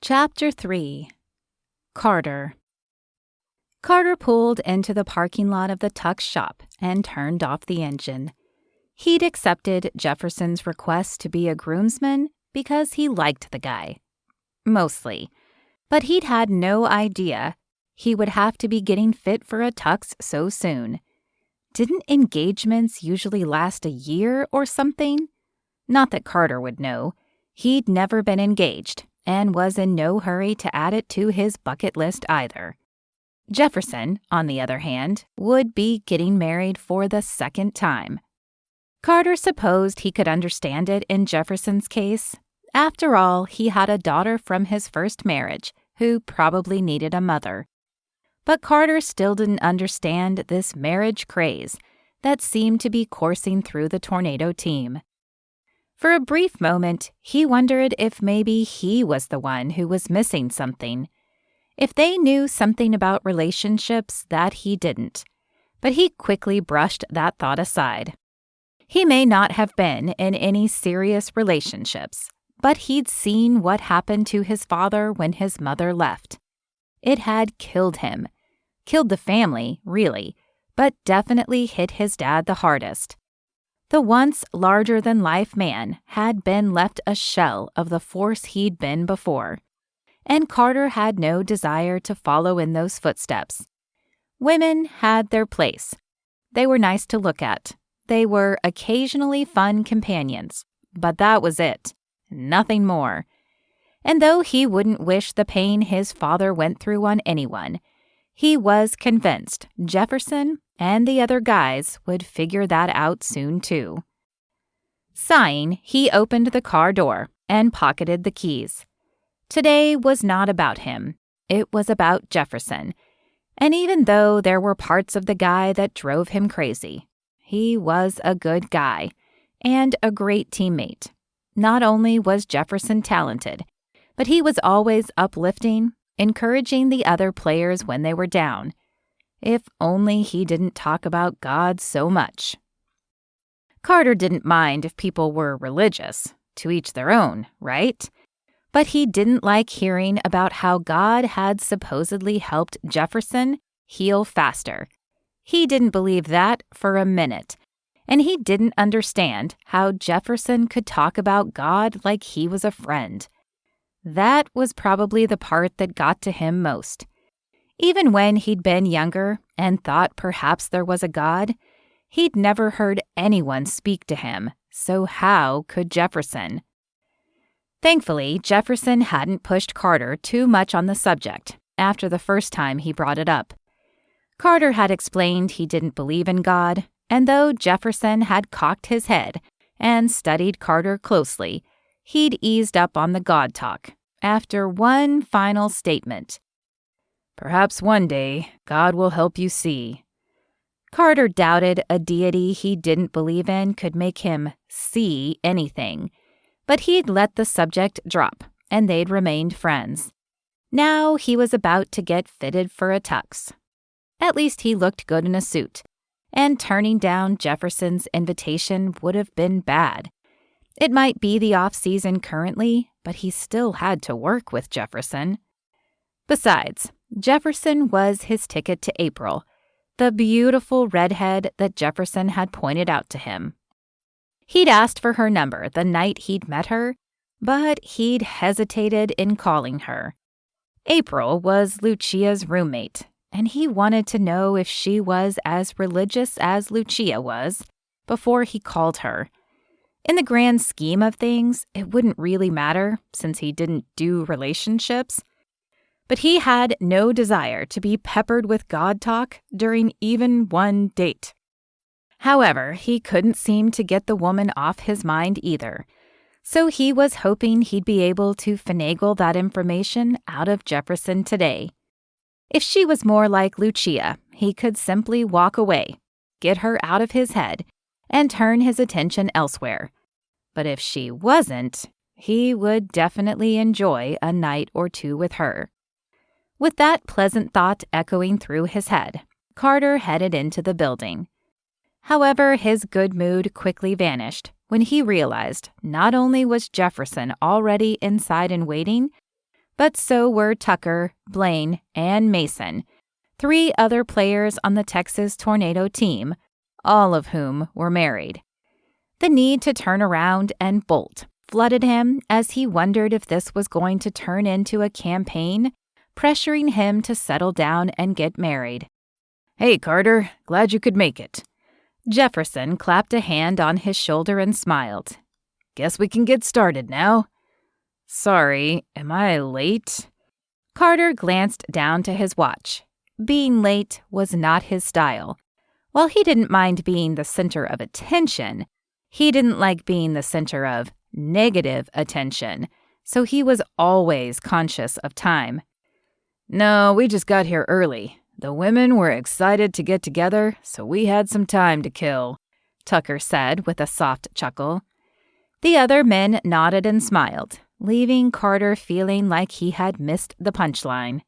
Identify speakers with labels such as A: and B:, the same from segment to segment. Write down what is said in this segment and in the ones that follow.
A: Chapter 3 Carter pulled into the parking lot of the Tuck's shop and turned off the engine. He'd accepted Jefferson's request to be a groomsman because he liked the guy. Mostly. But he'd had no idea he would have to be getting fit for a tux so soon. Didn't engagements usually last a year or something? Not that Carter would know. He'd never been engaged and was in no hurry to add it to his bucket list either. Jefferson, on the other hand, would be getting married for the second time. Carter supposed he could understand it in Jefferson's case. After all, he had a daughter from his first marriage who probably needed a mother. But Carter still didn't understand this marriage craze that seemed to be coursing through the Tornado team. For a brief moment, he wondered if maybe he was the one who was missing something. If they knew something about relationships that he didn't. But he quickly brushed that thought aside. He may not have been in any serious relationships, but he'd seen what happened to his father when his mother left. It had killed him. Killed the family, really, but definitely hit his dad the hardest. The once larger-than-life man had been left a shell of the force he'd been before, and Carter had no desire to follow in those footsteps. Women had their place. They were nice to look at. They were occasionally fun companions, but that was it. Nothing more. And though he wouldn't wish the pain his father went through on anyone, he was convinced Jefferson and the other guys would figure that out soon too. Sighing, he opened the car door and pocketed the keys. Today was not about him. It was about Jefferson. And even though there were parts of the guy that drove him crazy, he was a good guy and a great teammate. Not only was Jefferson talented, but he was always uplifting, encouraging the other players when they were down. If only he didn't talk about God so much. Carter didn't mind if people were religious. To each their own, right? But he didn't like hearing about how God had supposedly helped Jefferson heal faster. He didn't believe that for a minute. And he didn't understand how Jefferson could talk about God like he was a friend. That was probably the part that got to him most. Even when he'd been younger and thought perhaps there was a God, he'd never heard anyone speak to him, so how could Jefferson? Thankfully, Jefferson hadn't pushed Carter too much on the subject after the first time he brought it up. Carter had explained he didn't believe in God, and though Jefferson had cocked his head and studied Carter closely, he'd eased up on the God talk after one final statement. "Perhaps one day God will help you see." Carter doubted a deity he didn't believe in could make him see anything, but he'd let the subject drop, and they'd remained friends. Now he was about to get fitted for a tux. At least he looked good in a suit, and turning down Jefferson's invitation would have been bad. It might be the off-season currently, but he still had to work with Jefferson. Besides, Jefferson was his ticket to April, the beautiful redhead that Jefferson had pointed out to him. He'd asked for her number the night he'd met her, but he'd hesitated in calling her. April was Lucia's roommate, and he wanted to know if she was as religious as Lucia was before he called her. In the grand scheme of things, it wouldn't really matter since he didn't do relationships. But he had no desire to be peppered with God talk during even one date. However, he couldn't seem to get the woman off his mind either, so he was hoping he'd be able to finagle that information out of Jefferson today. If she was more like Lucia, he could simply walk away, get her out of his head, and turn his attention elsewhere. But if she wasn't, he would definitely enjoy a night or two with her. With that pleasant thought echoing through his head, Carter headed into the building. However, his good mood quickly vanished when he realized not only was Jefferson already inside and waiting, But so were Tucker, Blaine, and Mason, 3 other players on the Texas Tornado team, all of whom were married. The need to turn around and bolt flooded him as he wondered if this was going to turn into a campaign, pressuring him to settle down and get married. "Hey, Carter, glad you could make it." Jefferson clapped a hand on his shoulder and smiled. "Guess we can get started now." "Sorry, am I late?" Carter glanced down to his watch. Being late was not his style. While he didn't mind being the center of attention, he didn't like being the center of negative attention, so he was always conscious of time. "No, we just got here early. The women were excited to get together, so we had some time to kill," Tucker said with a soft chuckle. The other men nodded and smiled, leaving Carter feeling like he had missed the punchline.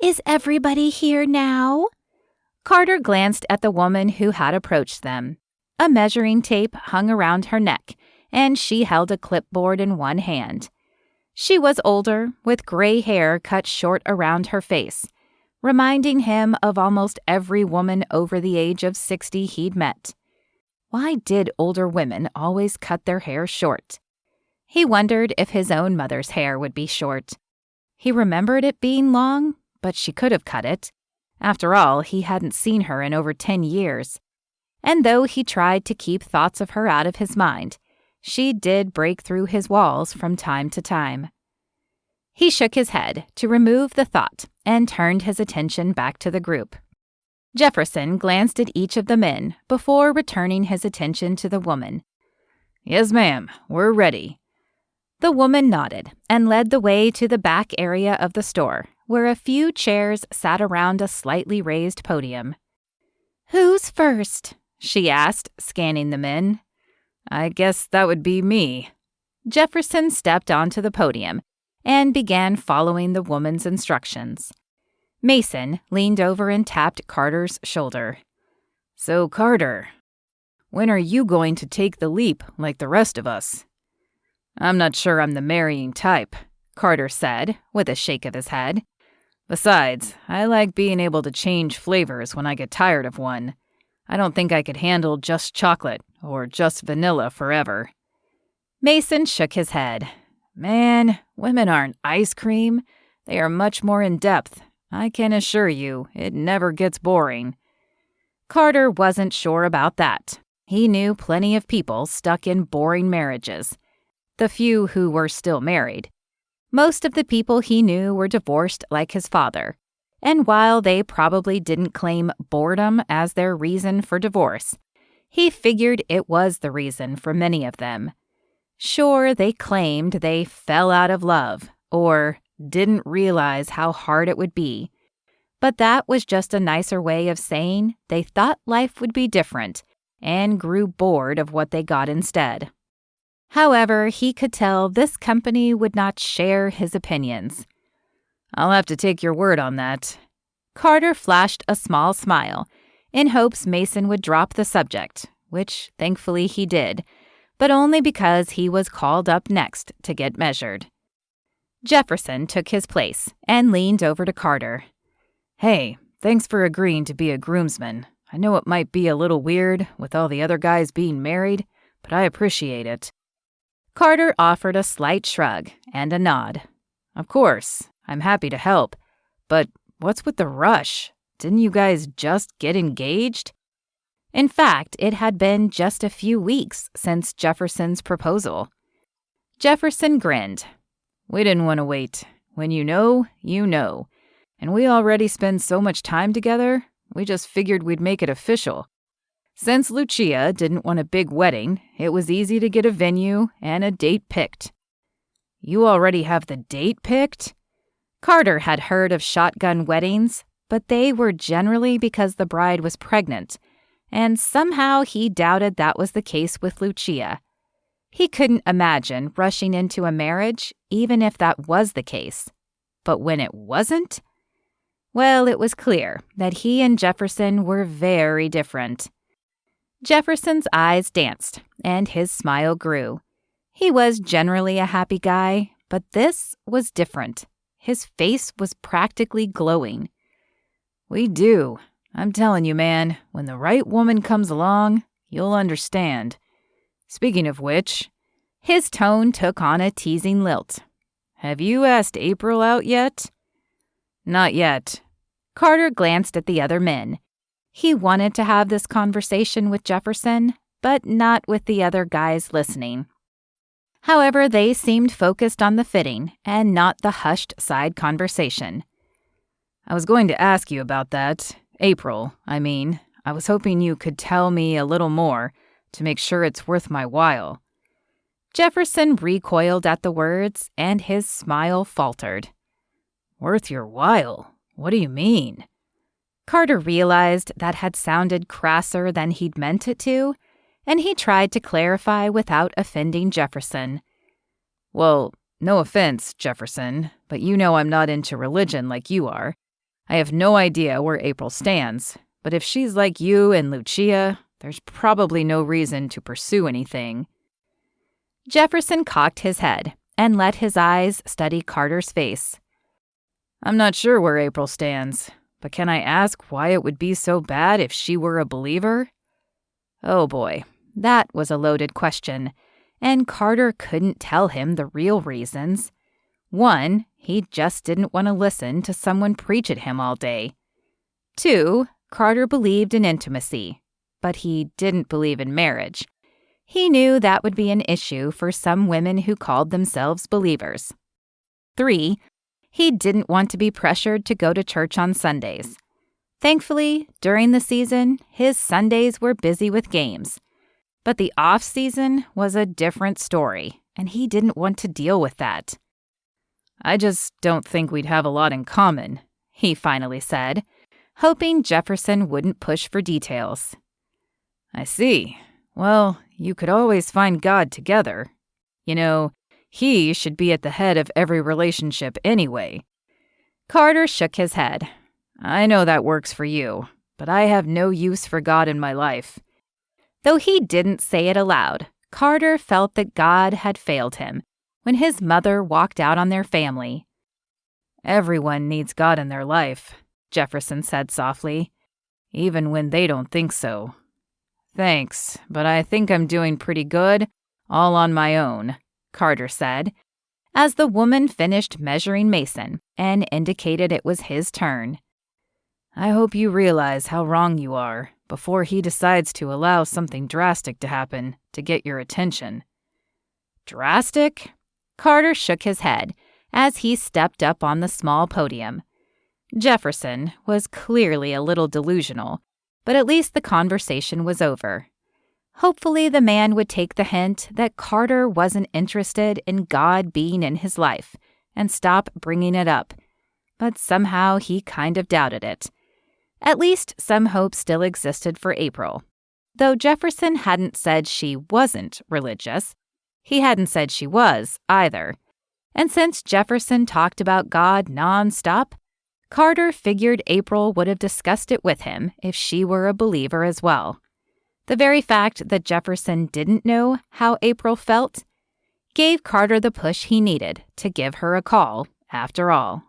A: "Is everybody here now?" Carter glanced at the woman who had approached them. A measuring tape hung around her neck, and she held a clipboard in one hand. She was older, with gray hair cut short around her face, reminding him of almost every woman over the age of 60 he'd met. Why did older women always cut their hair short? He wondered if his own mother's hair would be short. He remembered it being long, but she could have cut it. After all, he hadn't seen her in over 10 years. And though he tried to keep thoughts of her out of his mind, she did break through his walls from time to time. He shook his head to remove the thought and turned his attention back to the group. Jefferson glanced at each of the men before returning his attention to the woman. "Yes, ma'am, we're ready." The woman nodded and led the way to the back area of the store, where a few chairs sat around a slightly raised podium. "Who's first?" she asked, scanning the men. "I guess that would be me." Jefferson stepped onto the podium and began following the woman's instructions. Mason leaned over and tapped Carter's shoulder. "So, Carter, when are you going to take the leap like the rest of us?" "I'm not sure I'm the marrying type," Carter said, with a shake of his head. "Besides, I like being able to change flavors when I get tired of one. I don't think I could handle just chocolate or just vanilla forever." Mason shook his head. "Man, women aren't ice cream. They are much more in-depth. I can assure you, it never gets boring." Carter wasn't sure about that. He knew plenty of people stuck in boring marriages, the few who were still married. Most of the people he knew were divorced like his father, and while they probably didn't claim boredom as their reason for divorce, he figured it was the reason for many of them. Sure, they claimed they fell out of love or didn't realize how hard it would be, but that was just a nicer way of saying they thought life would be different and grew bored of what they got instead. However, he could tell this company would not share his opinions. "I'll have to take your word on that." Carter flashed a small smile in hopes Mason would drop the subject, which thankfully he did, but only because he was called up next to get measured. Jefferson took his place and leaned over to Carter. "Hey, thanks for agreeing to be a groomsman. I know it might be a little weird with all the other guys being married, but I appreciate it." Carter offered a slight shrug and a nod. "Of course, I'm happy to help, but what's with the rush? Didn't you guys just get engaged?" In fact, it had been just a few weeks since Jefferson's proposal. Jefferson grinned. "We didn't want to wait. When you know, you know. And we already spend so much time together, we just figured we'd make it official. Since Lucia didn't want a big wedding, it was easy to get a venue and a date picked." "You already have the date picked?" Carter had heard of shotgun weddings, but they were generally because the bride was pregnant, and somehow he doubted that was the case with Lucia. He couldn't imagine rushing into a marriage, even if that was the case. But when it wasn't? Well, it was clear that he and Jefferson were very different. Jefferson's eyes danced, and his smile grew. He was generally a happy guy, but this was different. His face was practically glowing.
B: We do. I'm telling you, man, when the right woman comes along, you'll understand. Speaking of which,
A: his tone took on a teasing lilt.
B: Have you asked April out yet?
A: Not yet. Carter glanced at the other men. He wanted to have this conversation with Jefferson, but not with the other guys listening. However, they seemed focused on the fitting and not the hushed side conversation.
B: I was going to ask you about that. April, I mean. I was hoping you could tell me a little more to make sure it's worth my while.
A: Jefferson recoiled at the words, and his smile faltered.
B: Worth your while? What do you mean?
A: Carter realized that had sounded crasser than he'd meant it to, and he tried to clarify without offending Jefferson.
B: Well, no offense, Jefferson, but you know I'm not into religion like you are. I have no idea where April stands, but if she's like you and Lucia, there's probably no reason to pursue anything.
A: Jefferson cocked his head and let his eyes study Carter's face.
B: I'm not sure where April stands, but can I ask why it would be so bad if she were a believer?
A: Oh boy, that was a loaded question, and Carter couldn't tell him the real reasons. 1, he just didn't want to listen to someone preach at him all day. 2, Carter believed in intimacy, but he didn't believe in marriage. He knew that would be an issue for some women who called themselves believers. 3, he didn't want to be pressured to go to church on Sundays. Thankfully, during the season, his Sundays were busy with games. But the off-season was a different story, and he didn't want to deal with that.
B: I just don't think we'd have a lot in common, he finally said,
A: hoping Jefferson wouldn't push for details.
B: I see. Well, you could always find God together. You know, he should be at the head of every relationship anyway.
A: Carter shook his head.
B: I know that works for you, but I have no use for God in my life.
A: Though he didn't say it aloud, Carter felt that God had failed him when his mother walked out on their family.
B: Everyone needs God in their life, Jefferson said softly, even when they don't think so. Thanks, but I think I'm doing pretty good, all on my own, Carter said,
A: as the woman finished measuring Mason and indicated it was his turn.
B: I hope you realize how wrong you are before he decides to allow something drastic to happen to get your attention.
A: Drastic? Carter shook his head as he stepped up on the small podium. Jefferson was clearly a little delusional, but at least the conversation was over. Hopefully the man would take the hint that Carter wasn't interested in God being in his life and stop bringing it up, but somehow he kind of doubted it. At least some hope still existed for April. Though Jefferson hadn't said she wasn't religious, he hadn't said she was either. And since Jefferson talked about God nonstop, Carter figured April would have discussed it with him if she were a believer as well. The very fact that Jefferson didn't know how April felt gave Carter the push he needed to give her a call, after all.